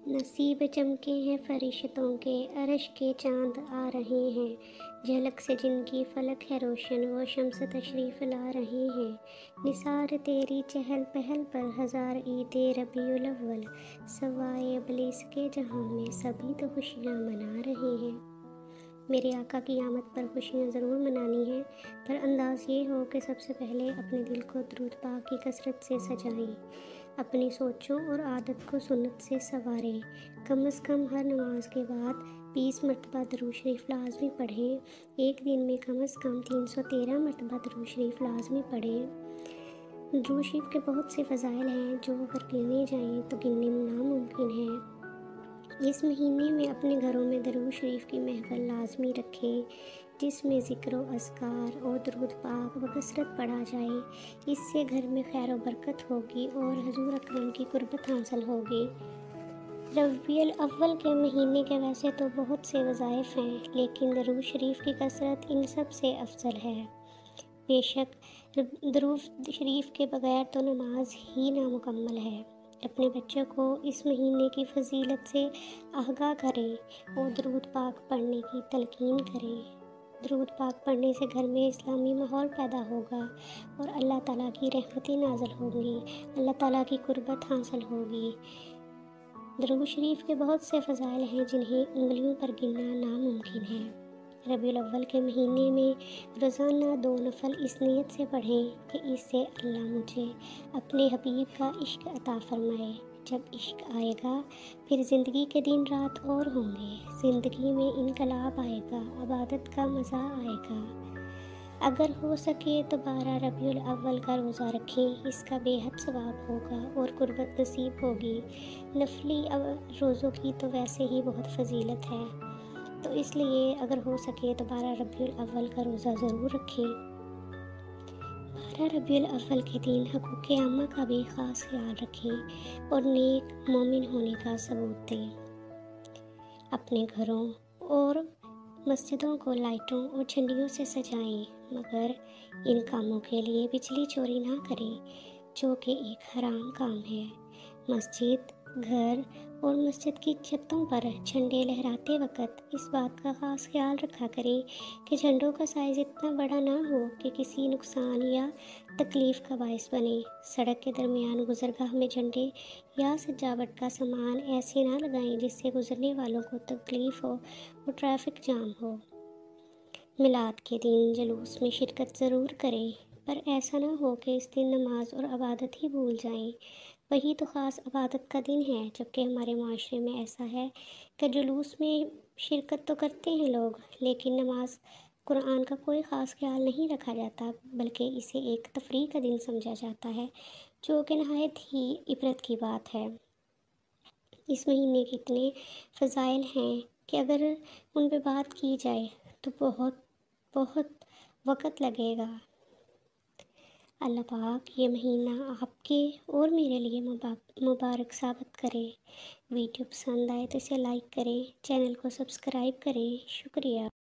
नसीब चमके हैं फरिश्तों के, अर्श के चांद आ रहे हैं, झलक से जिनकी फलक है रोशन, वो शम्स तशरीफ़ ला रहे हैं। निसार तेरी चहल पहल पर हज़ार ईदे रबीउल अव्वल, सवाए इब्लीस के जहां में सभी तो खुशियां मना रहे हैं। मेरे आका की आमद पर खुशियाँ ज़रूर मनानी है, पर अंदाज़ ये हो कि सबसे पहले अपने दिल को दरूद पाक की कसरत से सजाएं, अपनी सोचों और आदत को सुन्नत से संवारें। कम अज़ कम हर नमाज के बाद 20 मरतबा दरूद शरीफ लाजमी पढ़ें। एक दिन में कम अज़ कम 313 मरतबा दरूद शरीफ लाजमी पढ़ें। दरूद शरीफ के बहुत से फ़ज़ाइल हैं जो अगर गिने जाएँ तो गिनने नामुमकिन है। इस महीने में अपने घरों में दरूद शरीफ की महफिल लाजमी रखें, जिसमें ज़िक्र व अज़कार और दरूद पाक बकसरत पढ़ा जाए। इससे घर में खैर व बरकत होगी और हुज़ूर अकरम की कुर्बत हासिल होगी। रबीउल अव्वल के महीने के वैसे तो बहुत से वज़ाइफ हैं, लेकिन दरूद शरीफ की कसरत इन सब से अफजल है। बेशक दरूद शरीफ के बगैर तो नमाज ही नामुकम्मल है। अपने बच्चों को इस महीने की फजीलत से आगाह करें और दरूद पाक पढ़ने की तलकीन करें। दरूद पाक पढ़ने से घर में इस्लामी माहौल पैदा होगा और अल्लाह ताला की रहमतें नाज़िल होंगी, अल्लाह ताला की कुर्बत हासिल होगी। दरूद शरीफ के बहुत से फ़ज़ाइल हैं जिन्हें उंगलियों पर गिनना नामुमकिन है। रबीउल अव्वल के महीने में रोज़ाना 2 नफल इस नीयत से पढ़ें कि इससे अल्लाह मुझे अपने हबीब का इश्क अता फरमाए। जब इश्क आएगा फिर ज़िंदगी के दिन रात और होंगे, ज़िंदगी में इनकलाब आएगा, इबादत का मज़ा आएगा। अगर हो सके तो 12 रबीउल अव्वल का रोज़ा रखें, इसका बेहद सवाब होगा और कुर्बत नसीब होगी। नफली रोज़ों की तो वैसे ही बहुत फजीलत है, तो इसलिए अगर हो सके तो 12 रबीउल अव्वल का रोज़ा ज़रूर रखें। 12 रबीउल अव्वल के दिन हकूक़ आम्मा का भी ख़ास ख्याल रखें और नेक मोमिन होने का सबूत दें। अपने घरों और मस्जिदों को लाइटों और झंडियों से सजाएं, मगर इन कामों के लिए बिजली चोरी ना करें, जो कि एक हराम काम है। मस्जिद, घर और मस्जिद की छतों पर झंडे लहराते वक्त इस बात का ख़ास ख्याल रखा करें कि झंडों का साइज़ इतना बड़ा ना हो कि किसी नुकसान या तकलीफ़ का बायस बने। सड़क के दरमियान गुज़रगाह में झंडे या सजावट का सामान ऐसे ना लगाएं जिससे गुज़रने वालों को तकलीफ़ हो और ट्रैफिक जाम हो। मिलाद के दिन जुलूस में शिरकत ज़रूर करें, पर ऐसा ना हो कि इस दिन नमाज और इबादत ही भूल जाएं। वही तो ख़ास इबादत का दिन है, जबकि हमारे माशरे में ऐसा है कि जुलूस में शिरकत तो करते हैं लोग, लेकिन नमाज कुरान का कोई ख़ास ख्याल नहीं रखा जाता, बल्कि इसे एक तफरीह का दिन समझा जाता है, जो कि नहायत ही इबरत की बात है। इस महीने के इतने फ़ज़ाइल हैं कि अगर उन पर बात की जाए तो बहुत बहुत वक़्त लगेगा। अल्लाह पाक ये महीना आपके और मेरे लिए मुबारक साबित करे। वीडियो पसंद आए तो इसे लाइक करें, चैनल को सब्सक्राइब करें। शुक्रिया।